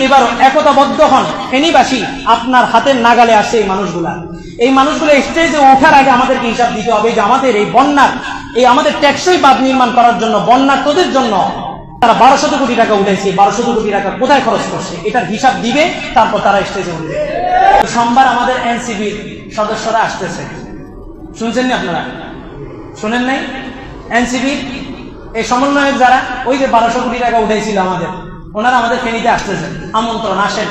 এবারও একতাবদ্ধ হন, ফেনীবাসী আপনার হাতের নাগালে আসে এই মানুষগুলো স্টেজে ওঠার আগে আমাদেরকে হিসাব দিতে হবে যে আমাদের এই বন্যার আমাদের টেকসই বাঁধ নির্মাণ করার জন্য বন্যার্তদের জন্য তারা 1200 কোটি টাকা উঠেছে, 1200 কোটি টাকা কোথায় খরচ করছে এটার হিসাব দিবে, তারপর তারা স্টেজে উঠবে। সোমবার আমাদের এনসিবির সদস্যরা আসতেছে, শুনছেন না আপনারা? শোনেন নাই? এনসিবির এই সমন্বয়ক যারা ওই যে 1200 কোটি টাকা উঠেছিল আমাদের, ওনারা আমাদের ফেনীতে আসতেছেন, আমন্ত্রণ, আসেন।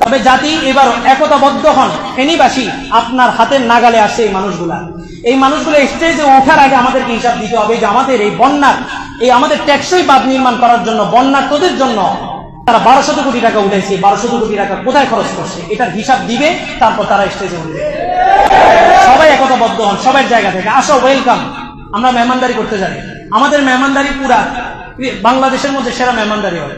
তবে জাতি এবারও একতাবদ্ধ হন, ফেনীবাসী আপনার হাতের নাগালে আসে এই মানুষগুলো স্টেজে ওঠার আগে আমাদেরকে হিসাব দিতে হবে যে আমাদের এই বন্যার আমাদের টেকসই বাঁধ নির্মাণ করার জন্য বন্যার্তদের জন্য তারা 1200 কোটি টাকা উঠেছে, 1200 কোটি টাকা কোথায় খরচ করছে এটার হিসাব দিবে, তারপর তারা স্টেজে উঠবে। সবাই একতাবদ্ধ হন, সবার জায়গা থেকে আসো, ওয়েলকাম। আমরা মেহমানদারি করতে জানি, আমাদের মেহমানদারি পুরা বাংলাদেশের মধ্যে সেরা মেহমানদারি হবে,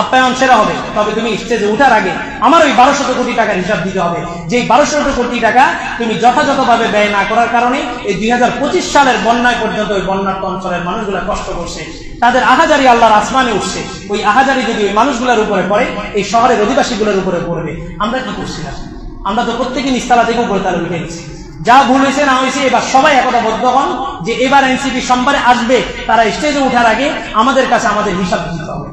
আপ্যায়ন সেরা হবে। তবে তুমি স্টেজে উঠার আগে আমার ওই 1200 কোটি টাকার হিসাব দিতে হবে, যে 1200 কোটি টাকা তুমি যথাযথভাবে ব্যয় না করার কারণে এই 2025 সালের বন্যায় পর্যন্ত ওই বন্যার্ত অঞ্চলের মানুষগুলা কষ্ট করছে, তাদের আহাজারি আল্লাহর আসমানে উঠছে। ওই আহাজারি যদি ওই মানুষগুলোর উপরে পড়ে, এই শহরের অধিবাসীগুলোর উপরে পড়বে। আমরা কি করছিলাম? আমরা তো প্রত্যেকে নিস্তালা থেকে উপরে তারা উঠে গেছি। যা ভুল হয়েছে না হয়েছে এবার সবাই একতাবদ্ধ হন যে এবার এনসিপি সোমবারে আসবে, তারা স্টেজে ওঠার আগে আমাদের কাছে আমাদের হিসাব দিতে হবে।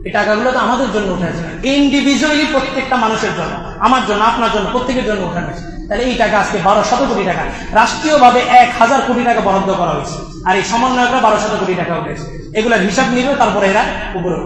এই টাকাগুলো তো আমাদের জন্য উঠেছে না, ইন্ডিভিজুয়ালি প্রত্যেকটা মানুষের জন্য, আমার জন্য, আপনার জন্য, প্রত্যেকের জন্য উঠানো। তাহলে এই টাকা আজকে 1200 কোটি টাকা রাষ্ট্রীয়ভাবে 1000 কোটি টাকা বরাদ্দ করা হয়েছে, আর এই সমন্বয়করা 1200 কোটি টাকা উঠেছে। এগুলোর হিসাব নিবে, তারপরে এরা উপরে